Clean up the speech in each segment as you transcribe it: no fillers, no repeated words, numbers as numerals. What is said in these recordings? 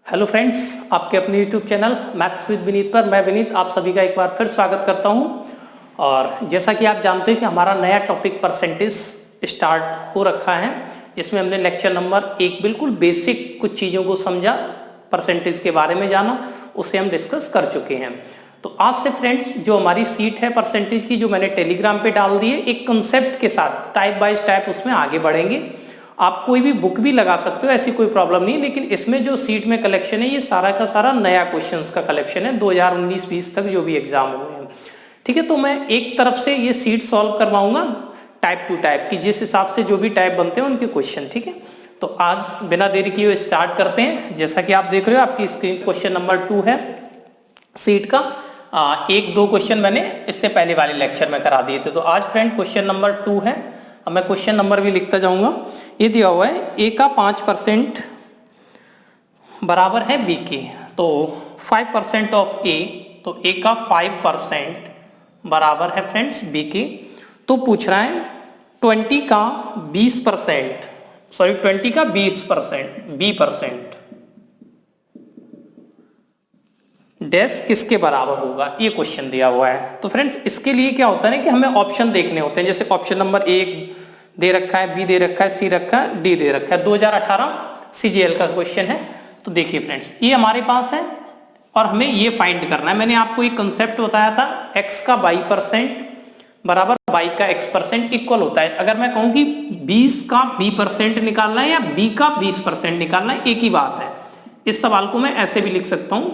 Hello friends, आपके अपने YouTube channel maths with Vineet पर मैं विनीत आप सभी का एक बार फिर स्वागत करता हूं। और जैसा कि आप जानते हैं कि हमारा नया टॉपिक परसेंटेज स्टार्ट हो रखा है, जिसमें हमने लेक्चर नंबर 1 बिल्कुल बेसिक कुछ चीज़ों को समझा, परसेंटेज के बारे में जाना, उसे हम डिस्कस कर चुके हैं। तो आज से फ्रेंड्स जो हमारी सीट है परसेंटेज की, जो मैंने टेलीग्राम पे डाल दी है, एक कंसेप्ट के साथ टाइप बाय टाइप उसमें आगे बढ़ेंगे। आप कोई भी बुक भी लगा सकते हो, ऐसी कोई प्रॉब्लम नहीं, लेकिन इसमें जो सीट में कलेक्शन है ये सारा का सारा नया क्वेश्चंस का कलेक्शन है 2019-20 तक जो भी एग्जाम हुए हैं। ठीक है, तो मैं एक तरफ से ये सीट सॉल्व करवाऊंगा टाइप टू टाइप की, जिस हिसाब से जो भी टाइप बनते हैं उनके क्वेश्चन। ठीक है, तो आज बिना देरी किए स्टार्ट करते हैं। जैसा कि आप देख रहे हो आपकी स्क्रीन, क्वेश्चन नंबर 2 है सीट का। एक दो क्वेश्चन मैंने इससे पहले वाले लेक्चर में करा दिए थे। तो आज फ्रेंड क्वेश्चन नंबर 2 है। अब मैं क्वेश्चन नंबर भी लिखता जाऊंगा। ये दिया हुआ है ए का 5% बराबर है बी के, तो 5% ऑफ ए, तो ए का 5% बराबर है फ्रेंड्स बी के। तो पूछ रहा है 20 का 20%, सॉरी 20 का 20% बी परसेंट डैश किसके बराबर होगा, ये क्वेश्चन दिया हुआ है। तो फ्रेंड्स इसके लिए क्या होता है ना कि हमें ऑप्शन देखने होते हैं। जैसे ऑप्शन नंबर 1 दे रखा है, बी दे रखा है, सी रखा है, डी दे रखा है। 2018 सीजीएल का क्वेश्चन है। तो देखिए फ्रेंड्स ये हमारे पास है और हमें ये फाइंड करना है। मैंने आपको एक कंसेप्ट बताया था, x का y% बराबर y का x% इक्वल होता है। अगर मैं कहूं कि 20 का b% निकालना है या b का 20% निकालना है, एक ही बात है। इस सवाल को मैं ऐसे भी लिख सकता हूं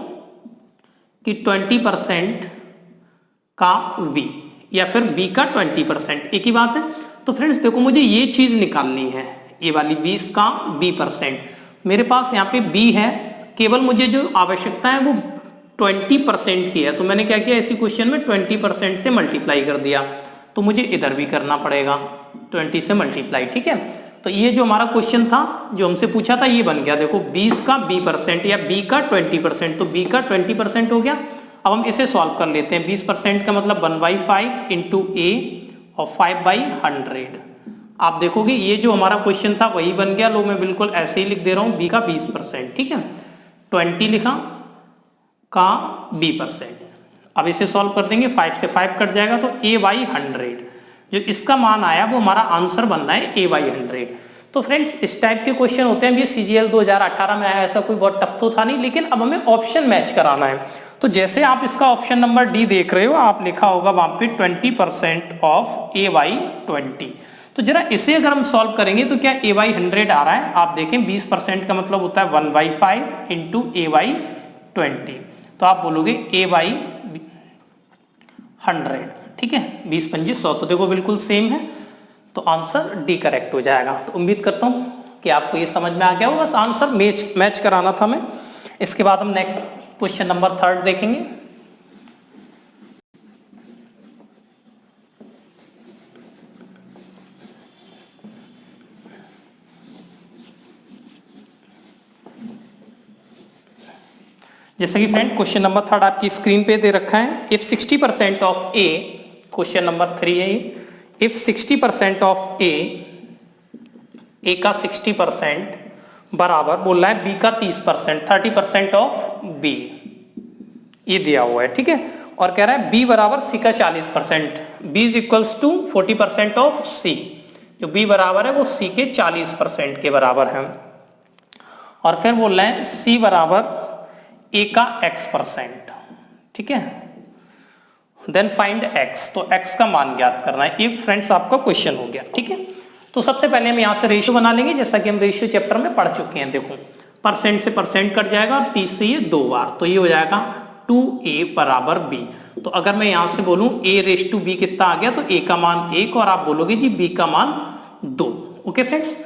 कि 20% का v या फिर b का 20%, एक ही बात है। तो फ्रेंड्स देखो, मुझे ये चीज निकालनी है, ये वाली 20 का b%। मेरे पास यहाँ पे b है, केवल मुझे जो आवश्यकता है वो 20% की है। तो मैंने क्या किया, इसी क्वेश्चन में 20% से मल्टीप्लाई कर दिया। तो मुझे इधर भी करना पड़ेगा 20 से मल्टीप्लाई। ठीक है, तो ये जो हमारा क्वेश्चन था जो हमसे पूछा था ये बन गया। देखो 20 का b% या b का 20%, तो b का 20% हो गया। अब हम इसे सॉल्व कर लेते हैं। 20% का मतलब 1/5 इंटू a और 5/100। आप देखोगे ये जो हमारा क्वेश्चन था वही बन गया। लो मैं बिल्कुल ऐसे ही लिख दे रहा हूं, b का 20%। ठीक है, 20 लिखा का b%। अब इसे सॉल्व कर देंगे, 5 से 5 कट जाएगा तो a/100 जो इसका मान आया वो हमारा आंसर बन रहा है a/100। तो फ्रेंड्स इस टाइप के क्वेश्चन होते हैं। ये सीजीएल 2018 में आया, ऐसा कोई बहुत टफ तो था नहीं, लेकिन अब हमें ऑप्शन मैच कराना है। तो जैसे आप इसका ऑप्शन नंबर डी देख रहे हो, आप लिखा होगा वहां पे 20% ऑफ a/20। तो जरा इसे अगर हम सॉल्व करेंगे तो क्या a/100 आ रहा है। आप देखें 20% का मतलब होता है 1/5 इंटू a/20। तो आप बोलोगे a/100। ठीक है, 20×5 = 100। तो देखो बिल्कुल सेम है, तो आंसर डी करेक्ट हो जाएगा। तो उम्मीद करता हूं कि आपको ये समझ में आ गया होगा। बस आंसर मैच कराना था मैं। इसके बाद हम नेक्स्ट क्वेश्चन नंबर 3 देखेंगे। जैसे कि फ्रेंड क्वेश्चन नंबर 3 आपकी स्क्रीन पे दे रखा है। If 60% of A, question number 3 है। इफ 60% ऑफ ए का 60% बराबर बोल रहा है बी का 30%, 30% ऑफ बी, ये दिया हुआ है। ठीक है, और कह रहा है बी बराबर सी का 40%, B is equals to 40% of C. जो बी बराबर है वो सी के 40% के बराबर है। और फिर बोल रहे हैं सी बराबर ए का x%। ठीक है, देन फाइंड x, तो x का मान ज्ञात करना है। ये फ्रेंड्स आपका क्वेश्चन हो गया। ठीक है, तो सबसे पहले हम यहां से रेशियो बना लेंगे, जैसा कि हम रेशियो चैप्टर में पढ़ चुके हैं। देखो परसेंट से परसेंट कट जाएगा और 30 से ये 2 बार, तो ये हो जाएगा 2a बराबर b। तो अगर मैं यहां से बोलूं a/b कितना आ गया, तो a का मान 1 और आप बोलोगे जी b का मान 2। ओके फ्रेंड्स,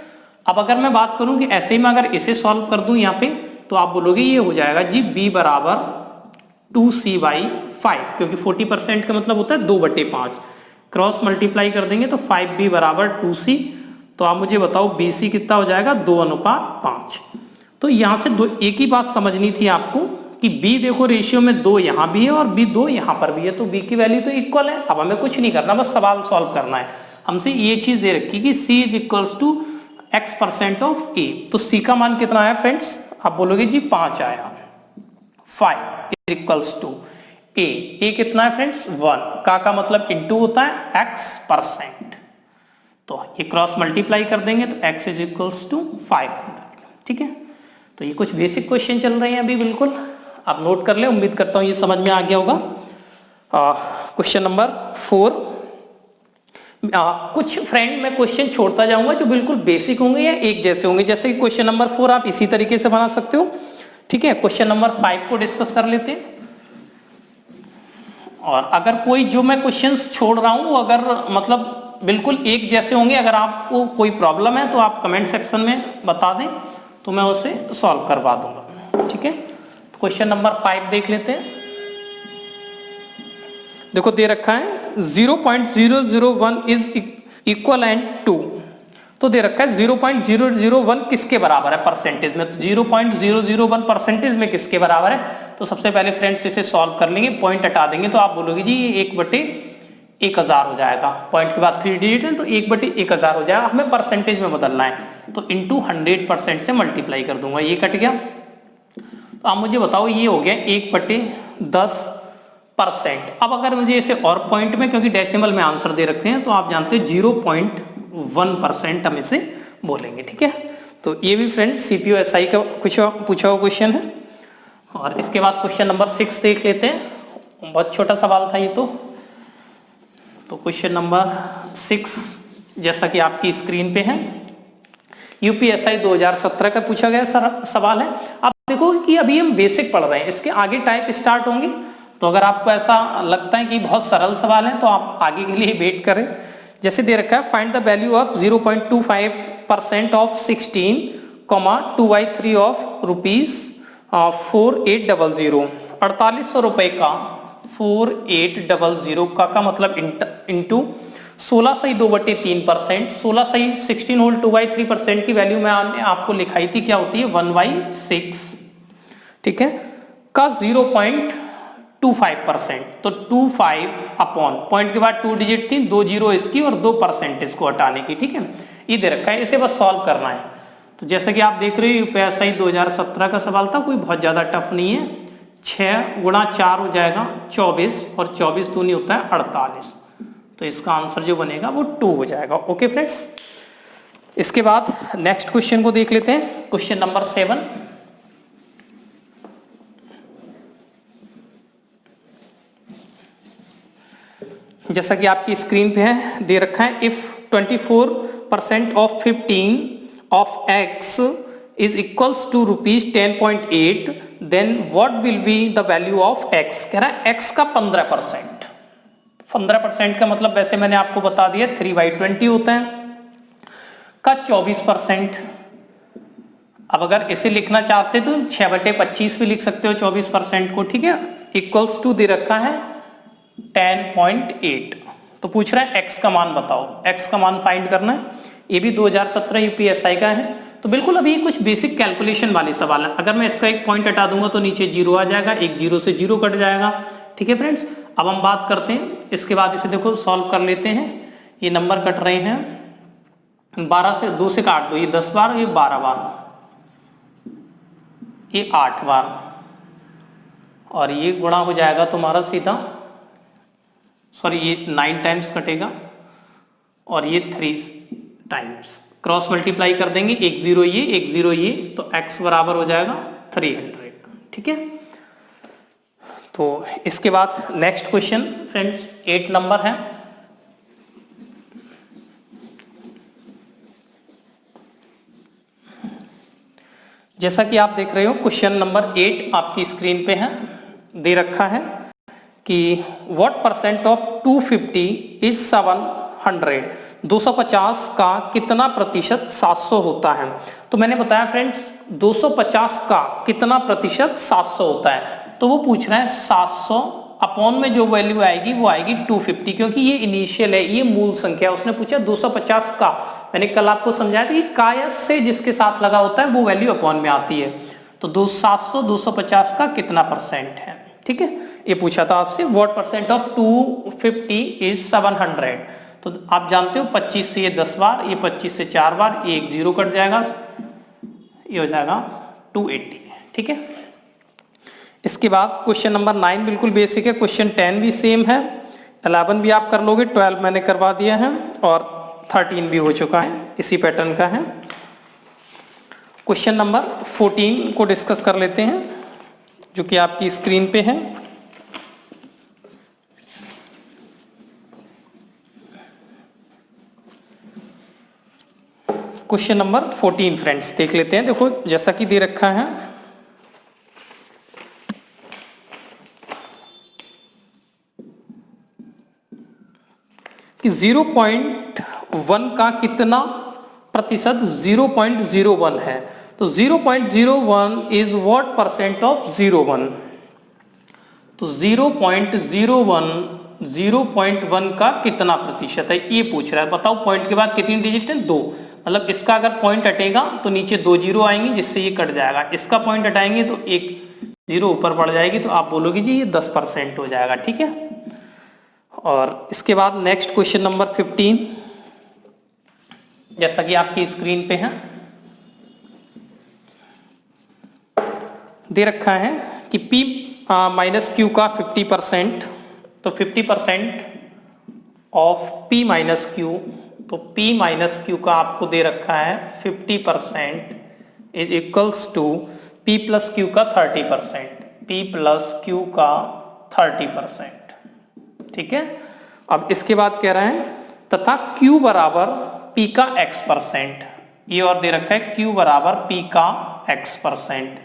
अब अगर मैं बात करूं कि ऐसे ही मैं अगर इसे सॉल्व कर दूं यहाँ पे, तो आप बोलोगे ये हो जाएगा जी b बराबर 2c/5, क्योंकि 40% का मतलब होता है 2/5। क्रॉस मल्टीप्लाई कर देंगे तो 5b बराबर 2c। तो आप मुझे बताओ bc कितना हो जाएगा, 2:5। तो यहां से एक ही बात समझनी थी आपको कि b देखो रेशियो में 2 यहां भी है और b 2 यहां पर भी है, तो b की वैल्यू तो इक्वल है। अब हमें कुछ नहीं करना, बस सवाल सॉल्व करना है। हमसे ये चीज दे रखी कि c is equals to x% of a। तो c का मान कितना है फ्रेंड्स, आप बोलोगे जी 5 आया। 5 इक्वल्स टू ए कितना है फ्रेंड्स 1, का मतलब इंटू होता है x%, तो ये क्रॉस मल्टीप्लाई कर देंगे तो x इज इक्वल्स टू 500। ठीक है, तो ये कुछ बेसिक क्वेश्चन चल रहे हैं अभी, बिल्कुल आप नोट कर ले, उम्मीद करता हूं ये समझ में आ गया होगा। क्वेश्चन नंबर 4, कुछ फ्रेंड मैं क्वेश्चन छोड़ता जाऊंगा जो बिल्कुल बेसिक होंगे या एक जैसे होंगे, जैसे कि क्वेश्चन नंबर 4 आप इसी तरीके से बना सकते हो। ठीक है, क्वेश्चन नंबर 5 को डिस्कस कर लेते हैं। और अगर कोई जो मैं क्वेश्चंस छोड़ रहा हूं वो अगर मतलब बिल्कुल एक जैसे होंगे, अगर आपको कोई प्रॉब्लम है तो आप कमेंट सेक्शन में बता दें तो मैं उसे सॉल्व करवा दूंगा। ठीक है, तो क्वेश्चन नंबर 5 देख लेते हैं। देखो दे रखा है 0.001 इज इक्वलेंट टू, तो दे रखा है 0.001 किसके बराबर है परसेंटेज में, तो 0.001 परसेंटेज में किसके बराबर है। तो सबसे पहले फ्रेंड्स इसे सॉल्व कर लेंगे, पॉइंट हटा देंगे तो आप बोलोगे जी ये 1/1000 हो जाएगा, पॉइंट के बाद 3 डिजिट है तो 1/1000 हो जाएगा, हमें परसेंटेज में बदलना है तो इंटू 100% से मल्टीप्लाई कर दूंगा, ये कट गया। तो आप मुझे बताओ ये हो गया 1/10%। अब अगर मुझे इसे और पॉइंट में, क्योंकि डेसिमल में आंसर दे रखे हैं तो आप जानते हैं 0.1% हम इसे बोलेंगे। ठीक है, तो ये भी फ्रेंड सीपीयू एसआई का पूछा हुआ क्वेश्चन है। और इसके बाद क्वेश्चन नंबर 6 देख लेते हैं, बहुत छोटा सवाल था ये तो क्वेश्चन नंबर 6 जैसा कि आपकी स्क्रीन पे है, यूपीएसआई 2017 का पूछा गया सवाल है। आप देखो कि अभी हम बेसिक पढ़ रहे हैं, इसके आगे टाइप स्टार्ट होंगे, तो अगर आपको ऐसा लगता है कि बहुत सरल सवाल है तो आप आगे के लिए वेट करें। जैसे दे रखा है find the value of 0.25% of 16,2/3 of ₹4800, 4800 रुपए का 4800 का मतलब इंटू 16 सही 2/3%, 16 सही 16 होल 2/3% की वैल्यू मैंने आपको लिखाई थी क्या होती है 1/6। ठीक है, का 0.25%, तो 25 अपॉन पॉइंट के बाद 2 डिजिट थी, 2 जीरो इसकी और 2% इसको हटाने की। ठीक है, ये दे रखा है, इसे बस सॉल्व करना है। तो जैसे कि आप देख रहे हो यूपीएसआई 2017 का सवाल था, कोई बहुत ज्यादा टफ नहीं है। 6 गुणा 4 हो जाएगा 24 और 24 दूनी होता है 48, तो इसका आंसर जो बनेगा वो 2 हो जाएगा। ओके फ्रेंड्स, इसके बाद नेक्स्ट क्वेश्चन को देख लेते हैं, क्वेश्चन नंबर 7। जैसा कि आपकी स्क्रीन पे है दे रखा है if 24% of 15 of x is equals to ₹10.8 then what will be the value of x। कह रहा है x का 15%, 15% का मतलब वैसे मैंने आपको बता दिया 3/20 होता है, का 24%। अब अगर इसे लिखना चाहते तो 6/25 भी लिख सकते हो 24% को। ठीक है, इक्वल्स टू दे रखा है 10.8, तो पूछ रहा है x का मान बताओ, x का मान फाइंड करना है। ये भी 2017 यूपीएसआई का है, तो बिल्कुल अभी कुछ बेसिक कैलकुलेशन वाले सवाल है। अगर मैं इसका एक पॉइंट हटा दूंगा तो नीचे 0 आ जाएगा, एक 0 से 0 कट जाएगा। ठीक है फ्रेंड्स, अब हम बात करते हैं इसके बाद, इसे देखो सॉल्व कर लेते हैं। ये नंबर कट रहे हैं 12 से 2 से काट दो, ये 10 बार, ये 12 बार, ये 8 बार, और ये गुणा हो जाएगा तुम्हारा सीधा, सॉरी ये 9 टाइम्स कटेगा और ये 3 टाइम्स, क्रॉस मल्टीप्लाई कर देंगे, एक 0 ये एक 0 ये, तो x बराबर हो जाएगा 300। ठीक है, तो इसके बाद नेक्स्ट क्वेश्चन फ्रेंड्स 8 नंबर है। जैसा कि आप देख रहे हो क्वेश्चन नंबर 8 आपकी स्क्रीन पे है, दे रखा है कि व्हाट परसेंट ऑफ 250 इज 700, 250 का कितना प्रतिशत 700 होता है। तो मैंने बताया फ्रेंड्स 250 का कितना प्रतिशत 700 होता है, तो वो पूछ रहा है 700 अपॉन में जो वैल्यू आएगी वो आएगी 250, क्योंकि ये इनिशियल है, ये मूल संख्या। उसने पूछा 250 का, मैंने कल आपको समझाया था कि का से जिसके साथ लगा होता है वो वैल्यू अपॉन में आती है। तो 700 250 का कितना परसेंट है। ठीक है, ये पूछा था आपसे व्हाट परसेंट ऑफ 250 इज 700। तो आप जानते हो 25 से ये 10 बार, ये 25 से 4 बार, ये एक 0 कट जाएगा, ये हो जाएगा 280। ठीक है, इसके बाद क्वेश्चन नंबर 9 बिल्कुल बेसिक है, क्वेश्चन 10 भी सेम है, 11 भी आप कर लोगे, 12 मैंने करवा दिया है और 13 भी हो चुका है, इसी पैटर्न का है। क्वेश्चन नंबर 14 को डिस्कस कर लेते हैं जो कि आपकी स्क्रीन पे है। क्वेश्चन नंबर 14 फ्रेंड्स देख लेते हैं। देखो जैसा कि दे रखा है कि 0.1 का कितना प्रतिशत 0.01 है, तो 0.01 इज व्हाट परसेंट ऑफ 01, तो 0.01 का कितना प्रतिशत है ये पूछ रहा है। बताओ पॉइंट के बाद कितनी डिजिट है, 2, मतलब इसका अगर पॉइंट हटेगा तो नीचे 2 जीरो आएंगी जिससे ये कट जाएगा, इसका पॉइंट हटाएंगे तो एक जीरो ऊपर बढ़ जाएगी, तो आप बोलोगे जी ये 10% हो जाएगा। ठीक है, और इसके बाद नेक्स्ट क्वेश्चन नंबर 15 जैसा कि आपकी स्क्रीन पे है दे रखा है कि P माइनस क्यू का 50%, तो 50% ऑफ P माइनस क्यू, तो P माइनस क्यू का आपको दे रखा है 50% is equals to P plus Q का 30%, P प्लस क्यू का 30%। ठीक है, अब इसके बाद कह रहे हैं तथा Q बराबर P का x%, ये और दे रखा है Q बराबर P का x%,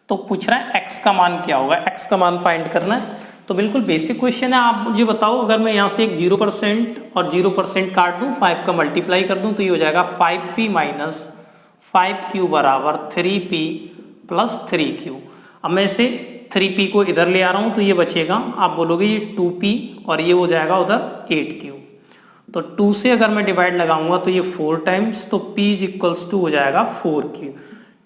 तो पूछ रहा है x का मान क्या होगा, x का मान फाइंड करना है। तो बिल्कुल बेसिक क्वेश्चन है, आप मुझे बताओ अगर मैं यहाँ से एक 0% और 0% काट दूं, 5 का मल्टीप्लाई कर दूं तो ये हो जाएगा 5P माइनस 5Q बराबर 3P प्लस 3Q। अब मैं इसे 3P को इधर ले आ रहा हूं तो ये बचेगा, आप बोलोगे ये 2P और ये हो जाएगा उधर 8Q, तो 2 से अगर मैं डिवाइड लगाऊंगा तो ये 4 टाइम्स, तो P इज इक्वल्स टू हो जाएगा 4Q।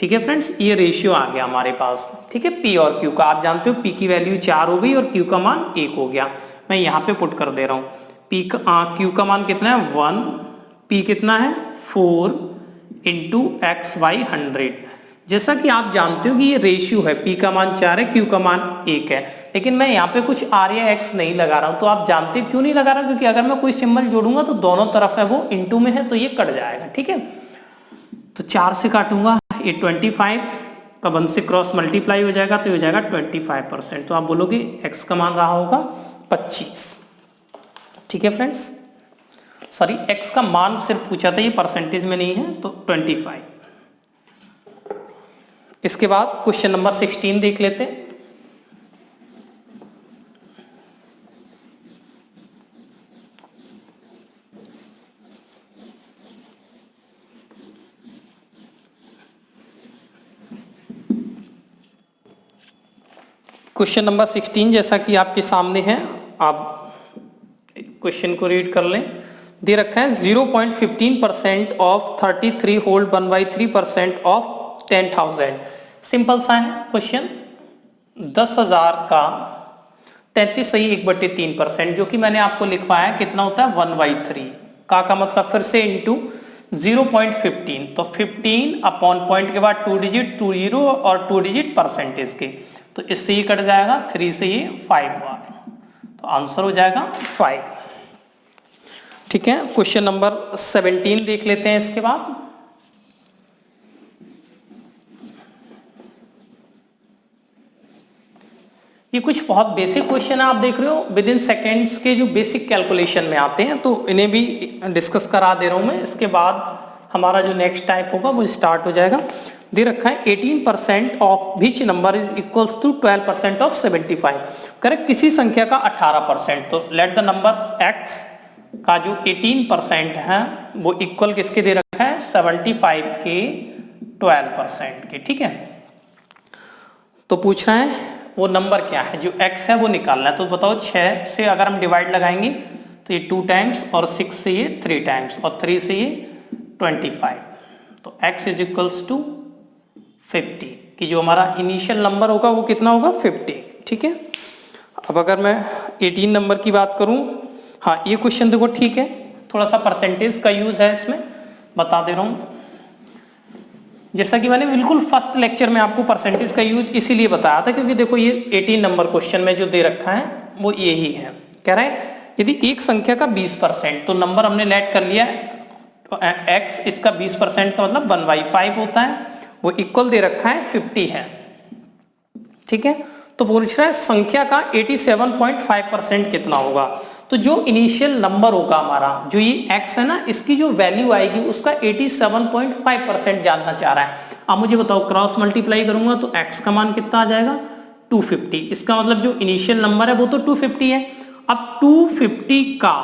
ठीक है फ्रेंड्स, ये रेशियो आ गया हमारे पास। ठीक है, P और Q का आप जानते हो P की वैल्यू 4 हो गई और Q का मान 1 हो गया, मैं यहाँ पे पुट कर दे रहा हूँ। Q का मान कितना है 1, P कितना है 4 इंटू एक्स बाई 100। जैसा कि आप जानते हो कि ये रेशियो है, P का मान 4 है, Q का मान 1 है, लेकिन मैं यहाँ पे कुछ R या X नहीं लगा रहा हूँ। तो आप जानते क्यों नहीं लगा रहा, क्योंकि अगर मैं कोई सिंबल जोड़ूंगा तो दोनों तरफ है वो इनटू में है तो ये कट जाएगा। ठीक है, तो 4 से काटूंगा, ये 25 का 1 से क्रॉस मल्टीप्लाई हो जाएगा तो हो जाएगा 25%, तो आप बोलोगे X का मान रहा होगा 25। ठीक है फ्रेंड्स, सॉरी X का मान सिर्फ पूछा था, ये परसेंटेज में नहीं है, तो 25। इसके बाद क्वेश्चन नंबर 16 देख लेते हैं। क्वेश्चन नंबर 16 जैसा कि आपके सामने है, आप क्वेश्चन को रीड कर लें। दे रखा है 0.15% ऑफ 33 होल 1/3% ऑफ 10,000। सिंपल सा है क्वेश्चन, 10,000 का 33 सही 1/3%, जो कि मैंने आपको लिखवाया कितना होता है 1/3 का मतलब फिर से इंटू 0.15, तो 15 अपॉन पॉइंट के बाद 2 डिजिट 2 जीरो और 2 डिजिट परसेंटेज के, तो इससे ये कट जाएगा, 3 से ये 5 बार, तो आंसर हो जाएगा 5। ठीक है, क्वेश्चन नंबर 17 देख लेते हैं। इसके बाद ये कुछ बहुत बेसिक क्वेश्चन है, आप देख रहे हो विद इन सेकेंड्स के जो बेसिक कैलकुलेशन में आते हैं, तो इन्हें भी डिस्कस करा दे रहा हूं मैं। इसके बाद हमारा जो नेक्स्ट टाइप होगा वो स्टार्ट हो जाएगा। दे रखा है 18% of which number is equals to 12% of 75। Correct, किसी संख्या का 18%, तो लेट द नंबर x का जो 18% है वो इक्वल किसके दे रखा है 75 के 12% के। ठीक है, तो पूछ रहा है वो नंबर क्या है, जो x है वो निकालना है। तो बताओ 6 से अगर हम डिवाइड लगाएंगे तो ये 2 टाइम्स और 6 से ये 3 टाइम्स और 3 से ये 25, तो x इज इक्वल्स टू 50 कि जो हमारा इनिशियल नंबर होगा वो कितना होगा 50। ठीक है, अब अगर मैं 18 नंबर की बात करूं, हाँ ये क्वेश्चन देखो ठीक है, थोड़ा सा परसेंटेज का यूज है इसमें, बता दे रहा हूं। जैसा कि मैंने बिल्कुल फर्स्ट लेक्चर में आपको परसेंटेज का यूज इसीलिए बताया था क्योंकि देखो ये 18 नंबर क्वेश्चन में जो दे रखा है वो यही है। कह रहा है यदि एक संख्या का 20% तो नंबर हमने लेट कर लिया तो x इसका 20% का मतलब 1/5 होता है, वो इक्वल दे रखा है 50 है। ठीक है, तो पूछ रहा है संख्या का 87.5% कितना होगा। तो जो इनिशियल नंबर होगा हमारा जो ये x है ना, इसकी जो वैल्यू आएगी उसका 87.5% जानना चाह रहा है। अब मुझे बताओ क्रॉस मल्टीप्लाई करूंगा तो x का मान कितना आ जाएगा 250। इसका मतलब जो इनिशियल नंबर है वो तो 250 है। अब 250 का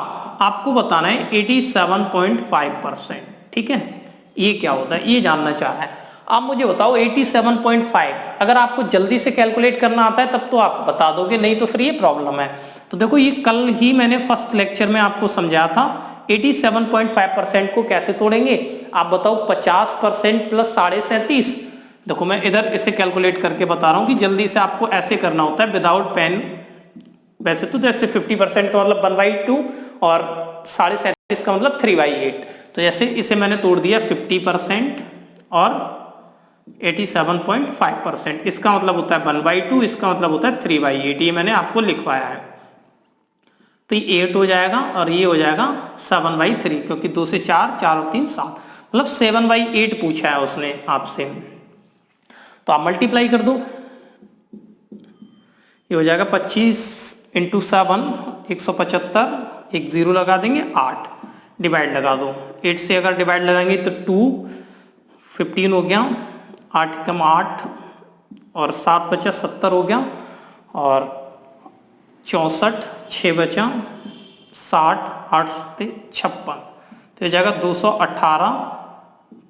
आपको बताना है 87.5%। ठीक है, ये क्या होता है ये जानना चाह रहा है। आप मुझे बताओ 87.5 अगर आपको जल्दी से कैलकुलेट करना आता है तब तो आप बता दोगे, नहीं तो फिर ये प्रॉब्लम है। तो देखो ये कल ही मैंने फर्स्ट लेक्चर में आपको समझाया था 87.5% को कैसे तोड़ेंगे। आप बताओ 50% प्लस 37.5। देखो मैं इधर इसे कैलकुलेट करके बता रहा हूँ कि जल्दी से आपको ऐसे करना होता है विदाउट पेन। वैसे तो जैसे 50% का मतलब 1/2 और 37.5 का मतलब 3/8। तो जैसे इसे मैंने तोड़ दिया 50% और 87.5%, इसका मतलब होता है 1/2, इसका मतलब होता है 3/8। ये मैंने आपको लिखवाया है। तो ये 8 हो जाएगा और ये हो जाएगा 7/3 क्योंकि 2 से 4, 4 और 3 7, मतलब 7/8 पूछा है उसने आपसे। तो आप मल्टीप्लाई कर दो, ये हो जाएगा 25 × 7 175, एक जीरो लगा देंगे 8, डिवाइड लगा दो। 8 से अगर डिवाइड लगाएंगे तो 2 15 हो गया, 8 कम 8 और 7 बचा 70 हो गया और 64, 6 बचा 60, 8 से 56, तो ये जाएगा 218.75।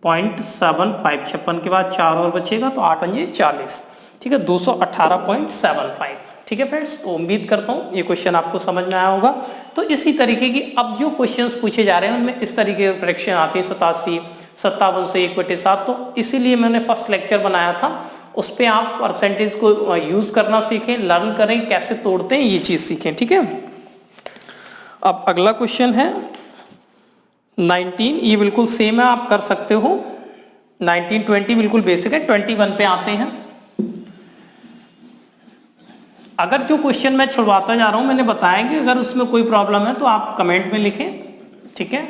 56 के बाद 4 और बचेगा तो 8 पंजे 40। ठीक है, 218.75। ठीक है फ्रेंड्स, तो उम्मीद करता हूँ ये क्वेश्चन आपको समझ में आया होगा। तो इसी तरीके की अब जो क्वेश्चंस पूछे जा रहे हैं उनमें इस तरीके के फ्रैक्शन आते हैं 87, 57 से 1/7। तो इसीलिए मैंने फर्स्ट लेक्चर बनाया था, उस पर आप परसेंटेज को यूज करना सीखें, लर्न करें कैसे तोड़ते हैं ये चीज सीखें। ठीक है, अब अगला क्वेश्चन है 19। ये बिल्कुल सेम है, आप कर सकते हो। 19, 20 बिल्कुल बेसिक है। 21 पे आते हैं। अगर जो क्वेश्चन मैं छुड़वाता जा रहा हूं मैंने बताया कि अगर उसमें कोई प्रॉब्लम है तो आप कमेंट में लिखें। ठीक है,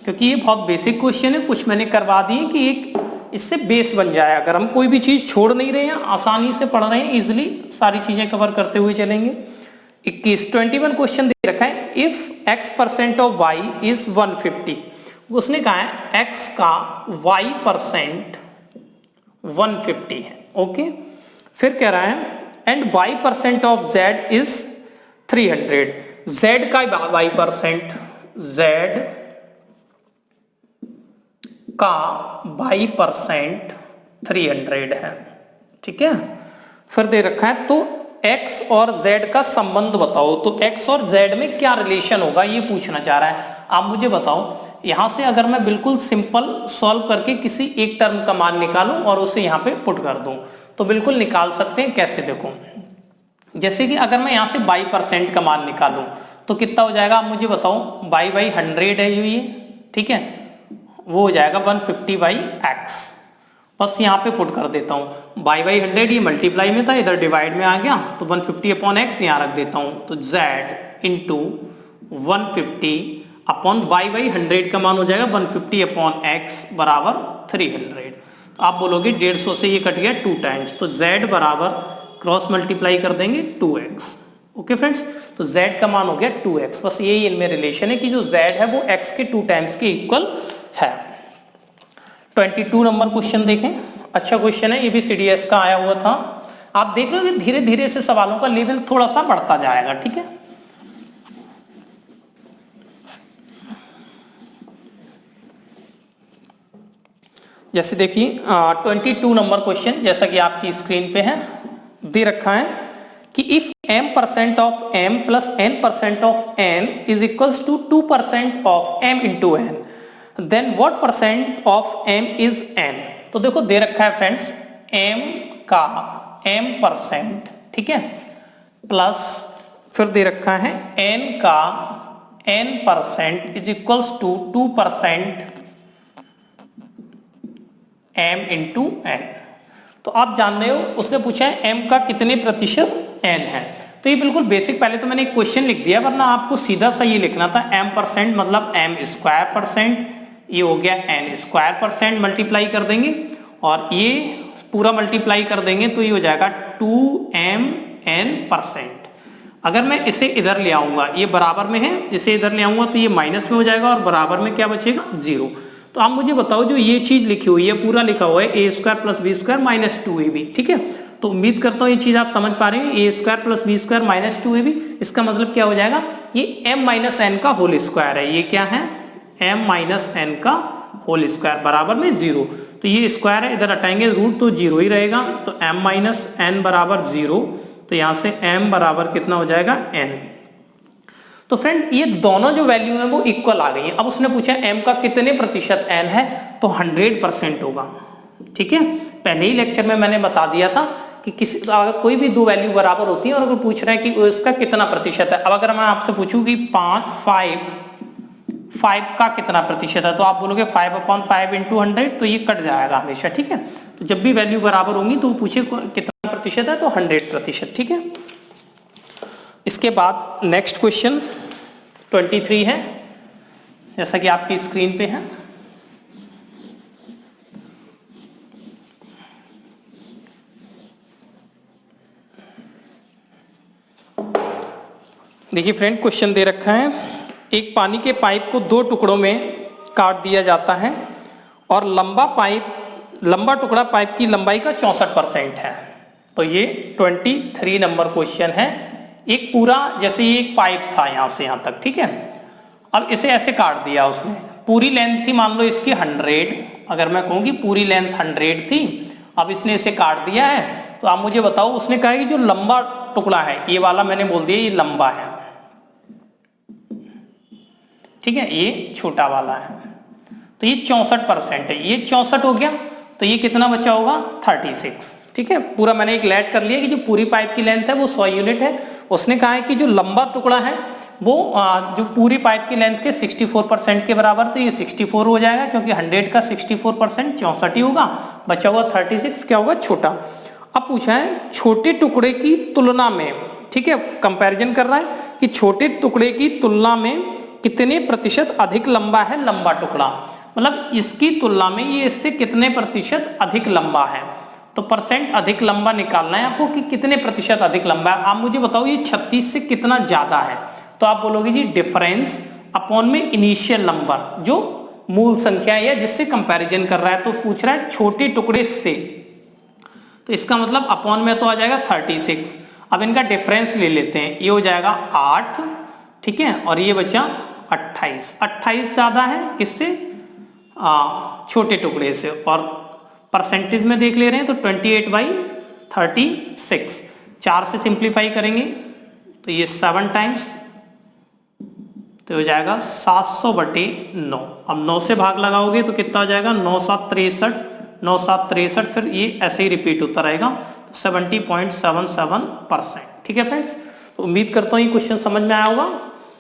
क्योंकि ये बहुत बेसिक क्वेश्चन है, कुछ मैंने करवा दिए कि एक इससे बेस बन जाए। अगर हम कोई भी चीज छोड़ नहीं रहे हैं, आसानी से पढ़ रहे हैं, इजिली सारी चीजें कवर करते हुए चलेंगे। 21 क्वेश्चन दे रखा है if x% of y is 150। उसने कहा है x का y% 150 है। ओके, फिर कह रहा है and y% of z is 300। z का y%, z का y% 300 है। ठीक है, फिर दे रखा है तो x और z का संबंध बताओ। तो x और z में क्या रिलेशन होगा ये पूछना चाह रहा है। आप मुझे बताओ यहां से अगर मैं बिल्कुल सिंपल सॉल्व करके किसी एक टर्म का मान निकालूं और उसे यहां पे पुट कर दूं तो बिल्कुल निकाल सकते हैं। कैसे, देखो जैसे कि अगर मैं यहां से y% का मान निकालूं तो कितना हो जाएगा आप मुझे बताओ। y/100 है ये, ठीक है, वो हो जाएगा 150/x। बस यहाँ पे पुट कर देता हूँ y/100, ये मल्टीप्लाई में था, इधर डिवाइड में आ गया तो 150/x यहाँ रख देता हूँ। तो z इंटू 150 y/100 का मान हो जाएगा 150/x बराबर 300। आप बोलोगे 150 से ये कट गया 2 टाइम्स, तो z बराबर क्रॉस मल्टीप्लाई कर देंगे 2x। ओके फ्रेंड्स, तो z का मान हो गया 2x। बस यही इनमें रिलेशन है कि जो z है वो x के 2 टाइम्स के इक्वल है। 22 नंबर क्वेश्चन देखें। अच्छा क्वेश्चन है, ये भी CDS का आया हुआ था। आप देख लो कि धीरे धीरे से सवालों का लेवल थोड़ा सा बढ़ता जाएगा। ठीक है, जैसे देखिए 22 नंबर क्वेश्चन जैसा कि आपकी स्क्रीन पे है, दे रखा है कि if m% of m plus n% of n is equals to 2% of m into n, then what % of m is n। तो देखो दे रखा है फ्रेंड्स m का m%, ठीक है, प्लस फिर दे रखा है n का n% is equals to 2% m into N. तो आप जान रहे हो उसने पूछा है m का कितने प्रतिशत n है। तो ये बिल्कुल बेसिक, पहले तो मैंने एक क्वेश्चन लिख दिया, वरना आपको सीधा सा ये लिखना था m% मतलब m स्क्वायर परसेंट, ये हो गया n स्क्वायर परसेंट, मल्टीप्लाई कर देंगे और ये पूरा मल्टीप्लाई कर देंगे तो ये हो जाएगा 2mn%। अगर मैं इसे इधर ले आऊंगा, ये बराबर में है, इसे इधर ले आऊंगा तो ये माइनस में हो जाएगा और बराबर में क्या बचेगा, 0। तो आप मुझे बताओ जो ये चीज लिखी हुई है, पूरा लिखा हुआ है a square plus B square minus 2ab, ठीक है। तो उम्मीद करता हूँ ये चीज आप समझ पा रहे हैं, a square plus B square minus 2ab, इसका मतलब क्या हो जाएगा, ये m माइनस n का होल स्क्वायर है। ये क्या है, m माइनस n का होल स्क्वायर बराबर में 0। तो ये स्क्वायर है, इधर हटाएंगे रूट तो 0 ही रहेगा, तो m माइनस n बराबर 0। तो यहां से m बराबर कितना हो जाएगा, n। तो फ्रेंड ये दोनों जो वैल्यू है वो इक्वल आ गई है। अब उसने पूछा m का कितने प्रतिशत n है, तो 100% होगा, ठीक है। पहले ही लेक्चर में मैंने बता दिया था कि किसी अगर कोई भी दो वैल्यू बराबर होती है और अगर पूछ रहा है कि उसका कितना प्रतिशत है। अब अगर मैं आपसे पूछूं कि 5 का कितना प्रतिशत है, तो आप बोलोगे 5/5 इंटू 100, तो ये कट जाएगा हमेशा, ठीक है। तो जब भी वैल्यू बराबर होंगी तो पूछे कितना प्रतिशत है, तो 100%, ठीक है। इसके बाद नेक्स्ट क्वेश्चन 23 है, जैसा कि आपकी स्क्रीन पे है। देखिए फ्रेंड, क्वेश्चन दे रखा है, एक पानी के पाइप को दो टुकड़ों में काट दिया जाता है और लंबा टुकड़ा पाइप की लंबाई का 64% है। तो ये 23 नंबर क्वेश्चन है। एक पूरा, जैसे ये एक पाइप था यहां से यहां तक, ठीक है। अब इसे ऐसे काट दिया उसने, पूरी लेंथ थी मान लो इसकी 100, अगर मैं कहूँ कि पूरी लेंथ 100 थी, अब इसने इसे काट दिया है। तो आप मुझे बताओ, उसने कहा कि जो लंबा टुकड़ा है, ये वाला मैंने बोल दिया ये लंबा है, ठीक है, ये छोटा वाला है। तो ये 64% है, ये 64 हो गया, तो ये कितना बचा होगा, 36, ठीक है। पूरा मैंने एक लेट कर लिया कि जो पूरी पाइप की लेंथ है वो 100 यूनिट है। उसने कहा है कि जो लंबा टुकड़ा है वो जो पूरी पाइप की लेंथ के 64% के बराबर, तो ये 64 हो जाएगा, क्योंकि 100 का 64% 64 ही होगा, बचा हुआ 36 क्या होगा, छोटा। अब पूछा है छोटे टुकड़े की तुलना में, ठीक है, कंपैरिजन कर रहा है कि छोटे टुकड़े की तुलना में कितने प्रतिशत अधिक लंबा है लंबा टुकड़ा, मतलब इसकी तुलना में ये इससे कितने प्रतिशत अधिक लंबा है। तो परसेंट अधिक लंबा निकालना है आपको कि कितने प्रतिशत अधिक लंबा है। आप मुझे बताओ ये 36 से कितना ज्यादा है, तो आप बोलोगे जी डिफरेंस अपॉन में इनिशियल नंबर, जो मूल संख्या है जिससे कंपैरिजन कर रहा है। तो पूछ रहा है छोटे टुकड़े से, तो इसका मतलब अपॉन में तो आ जाएगा 36। अब इनका डिफरेंस ले लेते हैं, ये हो जाएगा 8, ठीक है, और ये बचा 28। 28 ज्यादा है किससे, छोटे टुकड़े से। और परसेंटेज में देख ले रहे हैं तो 28/36, 4 से सिंप्लीफाई करेंगे तो ये 7 टाइम्स, तो हो जाएगा 700/9। अब 9 से भाग लगाओगे तो कितना हो जाएगा, 9 7 63, 9 7 63, फिर ये ऐसे ही रिपीट होता रहेगा, 70.77%, ठीक है फ्रेंड्स। तो उम्मीद करता हूँ ये क्वेश्चन समझ में आया होगा।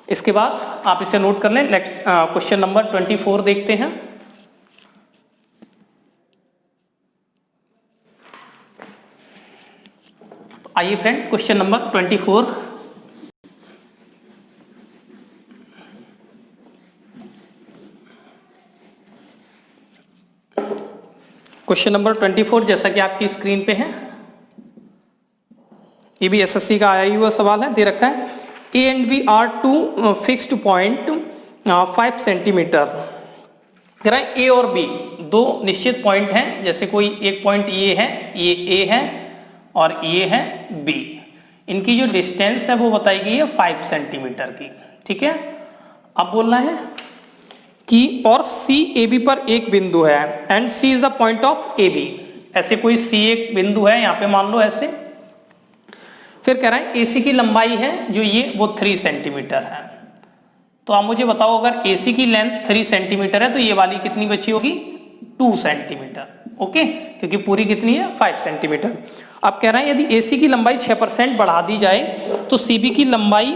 इसके बाद आप इसे नोट कर लें। नेक्स्ट क्वेश्चन नंबर 24 देखते हैं। तो आइए friend, question number 24। Question number 24 जैसा कि आपकी स्क्रीन पे है, ये भी एसएससी का आया ही हुआ सवाल है। दे रखा है A and B are two fixed point 5 centimetre. कह रहा है ए और बी दो निश्चित पॉइंट हैं, जैसे कोई एक पॉइंट ये है, ये ए है और ये है बी। इनकी जो डिस्टेंस है वो बताई गई है 5 सेंटीमीटर की, ठीक है। अब बोलना है कि और सी ए बी पर एक बिंदु है and C is the point of A B. ऐसे कोई सी एक बिंदु है यहाँ पे मान लो ऐसे। फिर कह रहा है AC की लंबाई है जो ये वो 3 सेंटीमीटर है। तो आप मुझे बताओ अगर AC की लेंथ 3 सेंटीमीटर है तो ये वाली कितनी बची होगी, 2 सेंटीमीटर, ओके, क्योंकि पूरी कितनी है 5 सेंटीमीटर। अब कह रहा है यदि AC की लंबाई 6% बढ़ा दी जाए तो CB की लंबाई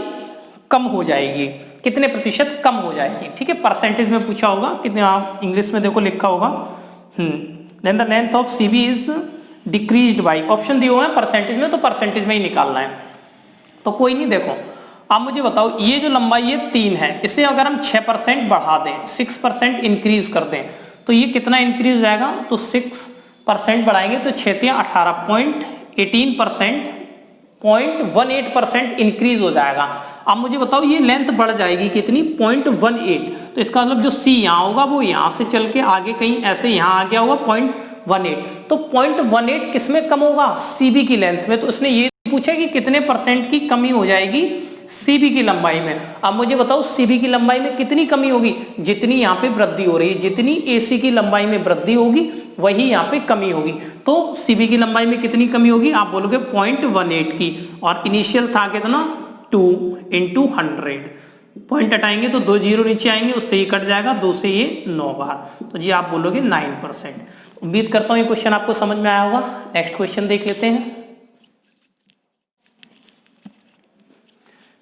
कम हो जाएगी, कितने प्रतिशत कम हो जाएगी, ठीक है। परसेंटेज में पूछा होगा, कितने, आप इंग्लिश में देखो लिखा होगा then the length of CB is decreased by, option दिए हुए हैं परसेंटेज में, तो परसेंटेज में ही निकालना है। तो कोई नहीं, देखो आप मुझे बताओ, ये जो लंबाई ये 3 है, इसे अगर हम 6% बढ़ा दें, 6% इंक्रीज कर दें, तो ये कितना इंक्रीज हो जाएगा, तो 6% बढ़ाएंगे तो 6 × 18 0.18%, 0.18% इंक्रीज हो जाएगा। अब मुझे बताओ ये लेंथ बढ़ जाएगी कितनी, 0.18, तो इसका मतलब जो सी यहाँ होगा वो यहाँ से चल के आगे कहीं ऐसे यहाँ आ गया होगा 0.18, तो 0.18 किसमें कम होगा, सीबी की लेंथ में। तो उसने ये पूछा कि कितने % की कमी हो जाएगी सीबी की लंबाई में। अब मुझे बताओ सीबी की लंबाई में कितनी कमी होगी, जितनी यहाँ पे वृद्धि हो रही है, जितनी एसी की लंबाई में वृद्धि होगी वही यहाँ पे कमी होगी। तो सीबी की लंबाई में कितनी कमी होगी, आप बोलोगे 0.18 की, और इनिशियल था कितना 2 × 100, पॉइंट हटाएंगे तो 2 जीरो नीचे आएंगे, उससे ही कट जाएगा, 2 से ये 9 बार, तो जी आप बोलोगे 9%। उम्मीद करता हूँ ये क्वेश्चन आपको समझ में आया होगा। नेक्स्ट क्वेश्चन देख लेते हैं।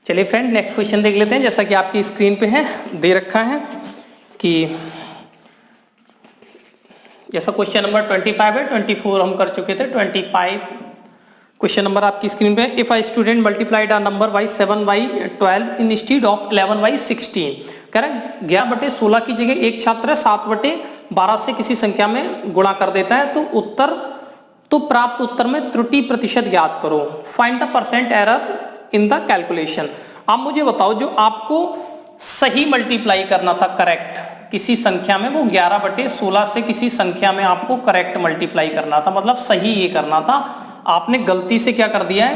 चलिए फ्रेंड नेक्स्ट क्वेश्चन देख लेते हैं। जैसा कि आपकी स्क्रीन पे है, दे रखा है कि जैसा क्वेश्चन नंबर 25 है, 24 हम कर चुके थे, 25 क्वेश्चन नंबर आपकी स्क्रीन पे। If a student multiplied a number by 7/12 instead of 11/16, कह रहा है 11/16 की जगह एक छात्र 7/12 से किसी संख्या में गुणा कर देता है, तो प्राप्त उत्तर में त्रुटि प्रतिशत ज्ञात करो, find the % error in the calculation. आप मुझे बताओ, जो आपको सही मल्टीप्लाई करना था करेक्ट किसी संख्या में, वो 11/16 से किसी संख्या में आपको करेक्ट मल्टीप्लाई करना था, मतलब सही ये करना था। आपने गलती से क्या कर दिया है,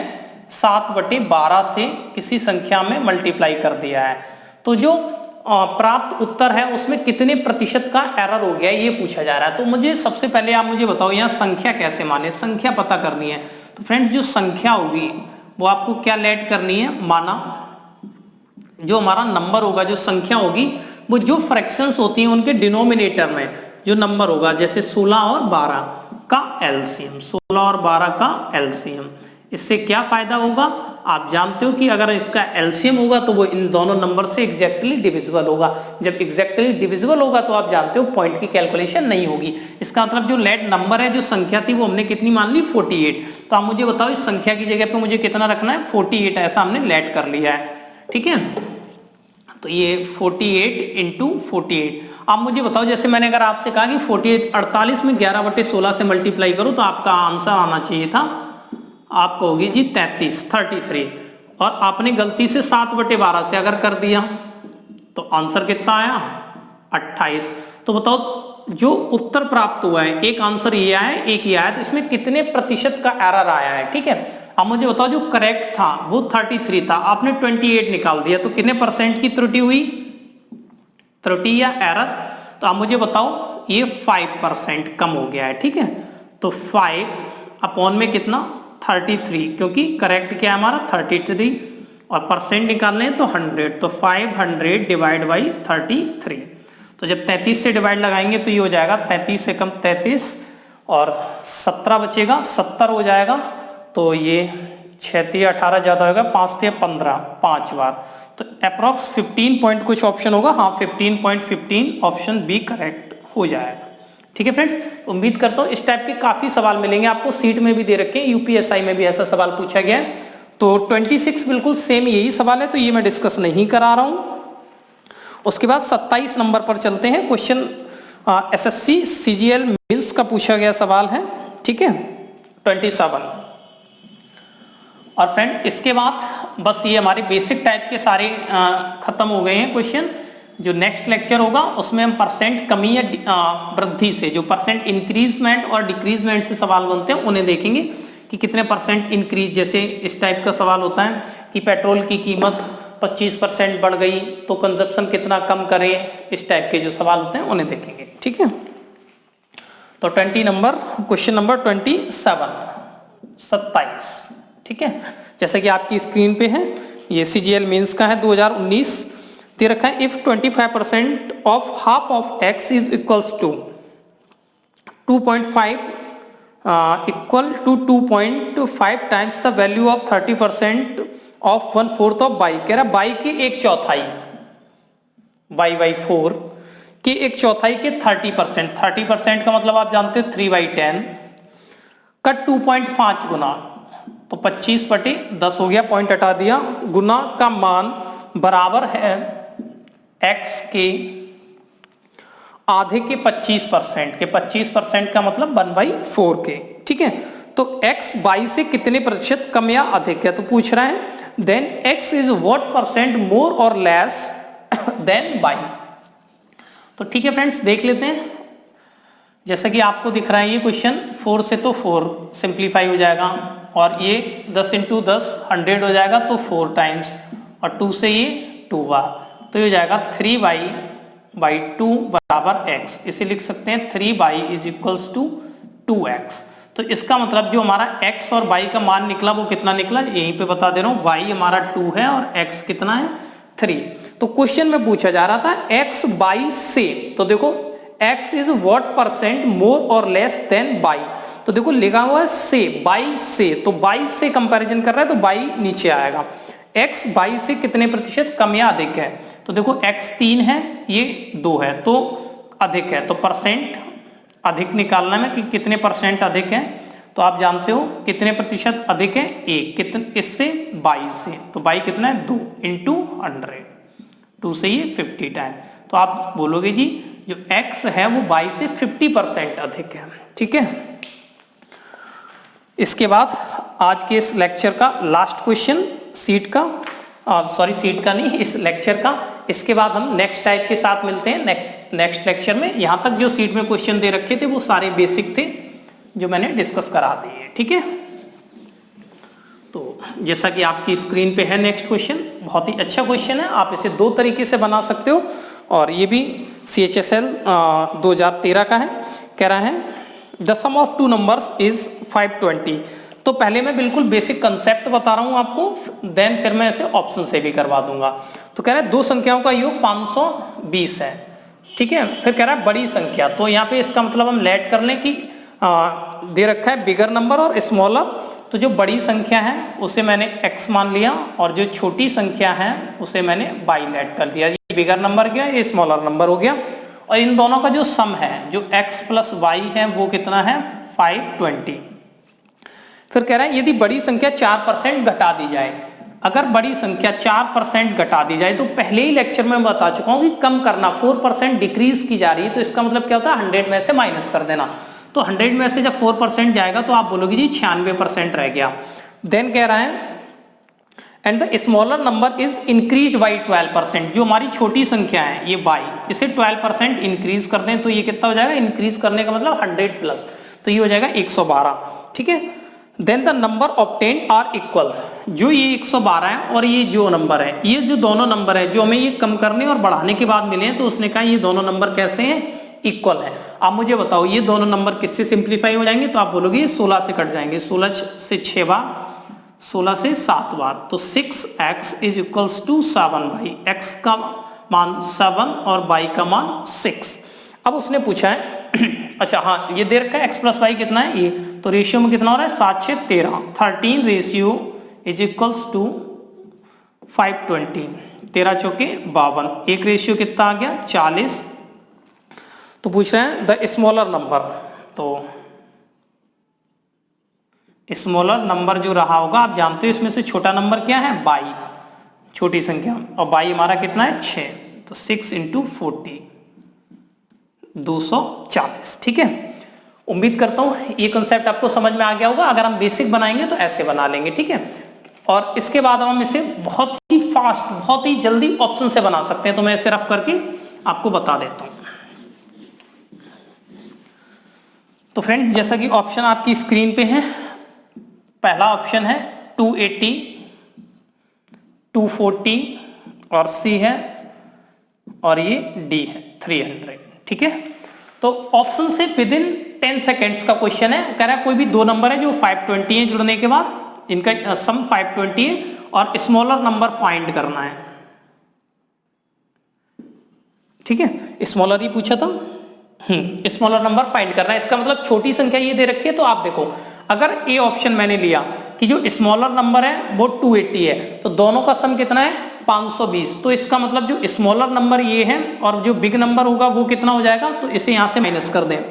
7/12 से किसी संख्या में मल्टीप्लाई कर दिया है। तो जो प्राप्त उत्तर है उसमें कितने प्रतिशत का एरर हो गया ये पूछा जा रहा है। तो मुझे सबसे पहले आप मुझे बताओ यहाँ संख्या कैसे माने, संख्या पता करनी है। तो फ्रेंड्स जो संख्या होगी वो आपको क्या लेट करनी है, माना जो हमारा नंबर होगा, जो संख्या होगी, वो जो फ्रैक्शंस होती हैं उनके डिनोमिनेटर में जो नंबर होगा, जैसे 16 और 12 का एलसीएम, 16 और 12 का एलसीएम। इससे क्या फायदा होगा, आप जानते हो कि अगर इसका एलसीएम होगा तो वो इन दोनों नंबर से एग्जैक्टली डिविजिबल होगा। जब एग्जैक्टली डिविजिबल होगा तो आप जानते हो पॉइंट की कैलकुलेशन नहीं होगी। इसका मतलब जो लेट नंबर है, जो संख्या थी, वो हमने कितनी मान ली, 48। तो आप मुझे बताओ इस संख्या की जगह पे मुझे कितना रखना है, 48, ऐसा हमने लेट कर लिया है, ठीक है। तो ये 48 × 48। आप मुझे बताओ, जैसे मैंने अगर आपसे कहा कि 48 में 11/16 से मल्टीप्लाई करो, तो आपका आंसर आना चाहिए था, आपको होगी जी 33, और आपने गलती से 7/12 से अगर कर दिया तो आंसर कितना आया, 28। तो बताओ जो उत्तर प्राप्त हुआ है, एक आंसर ये आया है, एक ये आया, तो इसमें कितने प्रतिशत का एरर आया है, ठीक है। अब मुझे बताओ जो करेक्ट था वो 33 था, आपने 28 निकाल दिया, तो कितने % की त्रुटि हुई, त्रुटि या एरर। तो आप मुझे बताओ ये 5% कम हो गया है, ठीक है। तो 5 में कितना, 33, क्योंकि करेक्ट क्या है हमारा 33, और परसेंट निकालने हैं तो 100, तो 500 डिवाइड बाई 33। तो जब 33 से डिवाइड लगाएंगे तो ये हो जाएगा 33 से कम 33, और 17 बचेगा, 70 हो जाएगा। तो ये 6 × 18 ज्यादा होगा, 5 × 15, 5 बार, तो अप्रॉक्स 15 पॉइंट कुछ ऑप्शन होगा, हाँ 15.15 ऑप्शन बी करेक्ट हो जाएगा, ठीक है फ्रेंड्स। उम्मीद करता हूँ इस टाइप के काफी सवाल मिलेंगे आपको, सीट में भी दे रखे हैं, यूपीएसआई में भी ऐसा सवाल पूछा गया है। तो 26 बिल्कुल सेम यही सवाल है, तो ये मैं डिस्कस नहीं करा रहा हूँ। उसके बाद 27 नंबर पर चलते हैं। क्वेश्चन एसएससी सीजीएल मेंस का पूछा गया सवाल है, ठीक है, 27। और फ्रेंड इसके बाद बस ये हमारे बेसिक टाइप के सारे खत्म हो गए हैं क्वेश्चन। जो नेक्स्ट लेक्चर होगा उसमें हम % कमी या वृद्धि से, जो % इंक्रीजमेंट और डिक्रीजमेंट से सवाल बनते हैं उन्हें देखेंगे कि कितने % इंक्रीज। जैसे इस टाइप का सवाल होता है कि पेट्रोल की कीमत 25% बढ़ गई तो कंजप्शन कितना कम करें, इस टाइप के जो सवाल होते हैं उन्हें देखेंगे, ठीक है। तो क्वेश्चन नंबर 27, ठीक है। जैसा कि आपकी स्क्रीन पे है, ये सीजीएल मेंस का है 2019, दे रखा है if 25% of half of x is equals to 2.5 equal to 2.5 times the value of 30% of 1/4 of y। कह रहा है y की 1/4, y/4 कि एक चौथाई के 30%, 30% का मतलब आप जानते हो 3/10 का 2.5 गुना, तो 25/10 हो गया, पॉइंट हटा दिया, गुना का मान बराबर है x के आधे के 25% के, 25% का मतलब 1/4 के, ठीक है। तो x y से कितने प्रतिशत कम या अधिक है, तो पूछ रहा है then x is what percent more और लेस देन y। तो ठीक है फ्रेंड्स, देख लेते हैं। जैसा कि आपको दिख रहा है ये क्वेश्चन 4 से तो 4 सिंप्लीफाई हो जाएगा, और ये 10 × 10 100 हो जाएगा, तो 4 टाइम्स, और 2 से ये 2 बार, तो ये हो जाएगा 3y/2 बराबर x। इसे लिख सकते हैं 3y = 2x। तो इसका मतलब जो हमारा x और y का मान निकला वो कितना निकला, यहीं पे बता दे रहा हूँ, y हमारा 2 है और x कितना है 3। तो क्वेश्चन में पूछा जा रहा था x y से, तो देखो x is what percent more और लेस देन y, तो देखो लिखा हुआ है से, y से, तो y से कंपैरिजन कर रहा है तो y नीचे आएगा। x y से कितने प्रतिशत कम या अधिक है, तो देखो x 3 है, ये 2 है, तो अधिक है, तो परसेंट अधिक निकालना है कि कितने परसेंट अधिक है, तो आप जानते हो कितने प्रतिशत अधिक है, 1 कितने इससे 22 से, तो y कितना है 2 × 100, 2 से ये 50 टाइम, तो आप बोलोगे जी जो x है वो y से 50% अधिक है, ठीक है। इसके बाद आज के इस लेक्चर का लास्ट क्वेश्चन सीट का, सॉरी सीट का नहीं, इस लेक्चर का। इसके बाद हम नेक्स्ट टाइप के साथ मिलते हैं नेक्स्ट लेक्चर में। यहां तक जो सीट में क्वेश्चन दे रखे थे वो सारे बेसिक थे जो मैंने डिस्कस करा दिए, ठीक है। तो जैसा कि आपकी स्क्रीन पे है नेक्स्ट क्वेश्चन, बहुत ही अच्छा क्वेश्चन है, आप इसे 2 तरीके से बना सकते हो, और ये भी CHSL 2013 का है। कह रहा है the sum of 2 numbers is 520। तो पहले मैं बिल्कुल बेसिक कंसेप्ट बता रहा हूं आपको, देन फिर मैं इसे ऑप्शन से भी करवा दूंगा। तो कह रहा है 2 संख्याओं का योग 520 है, ठीक है। फिर कह रहा है बड़ी संख्या, तो यहाँ पे इसका मतलब हम लेट कर लें कि दे रखा है बिगर नंबर और स्मॉलर, तो जो बड़ी संख्या है उसे मैंने x मान लिया, और जो छोटी संख्या है उसे मैंने y लेट कर दिया। ये बिगर नंबर गया, ये स्मॉलर नंबर हो गया, और इन दोनों का जो सम है जो x + y है वो कितना है 520। फिर कह रहा है यदि बड़ी संख्या 4% घटा दी जाए, अगर बड़ी संख्या 4% घटा दी जाए, तो पहले ही लेक्चर में बता चुका हूं कि कम करना, 4% डिक्रीज की जा रही है, तो इसका मतलब क्या होता है 100 में से माइनस कर देना। तो 100 में से जब 4% जाएगा तो आप बोलोगे जी 96% रह गया। देन कह रहा है and the smaller number is increased by 12%। जो हमारी छोटी संख्या है ये y, इसे 12% इंक्रीज कर दें तो ये कितना हो जाएगा, इंक्रीज करने का मतलब 100+, तो ये हो जाएगा 112, ठीक है। Then the number obtained are equal. जो ये 112 है और ये जो नंबर है, ये जो दोनों नंबर है जो हमें ये कम करने और बढ़ाने के बाद मिले हैं, तो उसने कहा ये दोनों नंबर कैसे हैं, इक्वल है। आप मुझे बताओ ये दोनों नंबर किससे सिंप्लीफाई हो जाएंगे, तो आप बोलोगे ये 16 से कट जाएंगे, 16 से 6 बार, 16 से 7 बार, तो 6x = 7 भाई, x का मान 7 और y का मान 6। अब उसने पूछा है अच्छा हाँ ये दे रखा है x + y कितना है, ये तो रेशियो में कितना हो रहा है 7 से 13, 13 रेशियो = 520, 13 चौके 52, एक रेशियो कितना आ गया 40। तो पूछ रहे हैं द स्मॉलर नंबर, तो स्मॉलर नंबर जो रहा होगा आप जानते हो इसमें से छोटा नंबर क्या है y, छोटी संख्या, और y हमारा कितना है 6, तो 6 × 40 240, ठीक है। उम्मीद करता हूं ये कंसेप्ट आपको समझ में आ गया होगा। अगर हम बेसिक बनाएंगे तो ऐसे बना लेंगे, ठीक है। और इसके बाद हम इसे बहुत ही फास्ट, बहुत ही जल्दी ऑप्शन से बना सकते हैं, तो मैं इसे रफ करके आपको बता देता हूं। तो फ्रेंड जैसा कि ऑप्शन आपकी स्क्रीन पे है, पहला ऑप्शन है 280, 240 और C है, और ये D है 300, ठीक है। तो ऑप्शन से विदिन 10 सेकेंड्स का क्वेश्चन है। कह रहा है कोई भी 2 नंबर है जो 520 है, जुड़ने के बाद इनका सम 520 है, और स्मॉलर नंबर फाइंड करना है, ठीक है। स्मॉलर ही पूछा था, स्मॉलर नंबर फाइंड करना है। इसका मतलब छोटी संख्या ये दे रखी है, तो आप देखो अगर ए ऑप्शन मैंने लिया कि जो स्मॉलर नंबर है वो 280 है, तो दोनों का सम कितना है 520। तो इसका मतलब जो स्मॉलर नंबर ये है और जो बिग नंबर होगा वो कितना हो जाएगा, तो इसे यहां से माइनस कर दें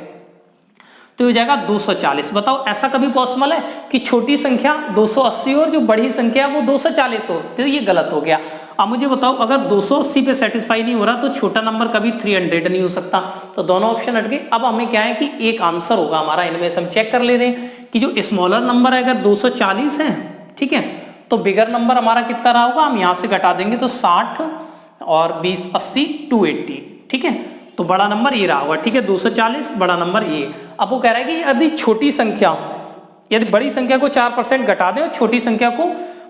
तो हो जाएगा 240। बताओ ऐसा कभी पॉसिबल है कि छोटी संख्या 280 और जो बड़ी संख्या वो 240 हो? तो ये गलत हो गया। अब मुझे बताओ अगर 280 पे सेटिस्फाई नहीं हो रहा तो छोटा नंबर कभी 300 नहीं हो सकता, तो दोनों ऑप्शन हट गए। अब हमें क्या है कि एक आंसर होगा हमारा, इनमें से हम चेक कर ले रहे हैं कि जो स्मॉलर नंबर है अगर 240 है, ठीक है, तो बिगर नंबर हमारा कितना रहा होगा, हम यहां से घटा देंगे तो 60 और 20 80 280, ठीक है, तो बड़ा नंबर ये रहा होगा, ठीक है, 240 बड़ा नंबर ये। अब वो कह रहा है कि यदि छोटी संख्या, यदि बड़ी संख्या को 4% घटा दें और छोटी संख्या को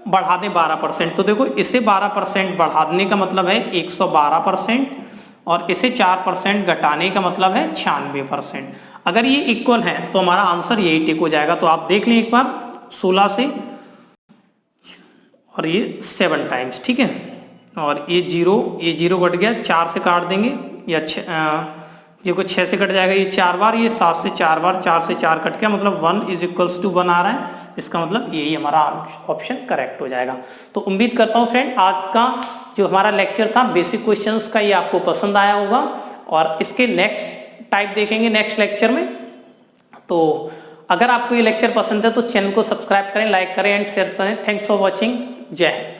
बढ़ा दें 12%, तो देखो इसे 12% बढ़ाने का मतलब है 112% और इसे 4% घटाने का मतलब है 96%। अगर ये इक्वल है तो हमारा आंसर यही टिक हो जाएगा। तो आप देख लें एक बार 16 से और ये 7 टाइम्स, ठीक है, और ये जीरो घट गया, 4 से काट देंगे या ये को 6 से कट जाएगा, ये 4 बार, ये 7 से 4 बार, 4 से 4 कट गया, मतलब 1 = 1 आ रहा है। इसका मतलब यही हमारा ऑप्शन करेक्ट हो जाएगा। तो उम्मीद करता हूँ फ्रेंड आज का जो हमारा लेक्चर था बेसिक क्वेश्चंस का, ये आपको पसंद आया होगा और इसके नेक्स्ट टाइप देखेंगे नेक्स्ट लेक्चर में। तो अगर आपको ये लेक्चर पसंद है तो चैनल को सब्सक्राइब करें, लाइक करें एंड शेयर करें। Thanks for watching. जय हिंद।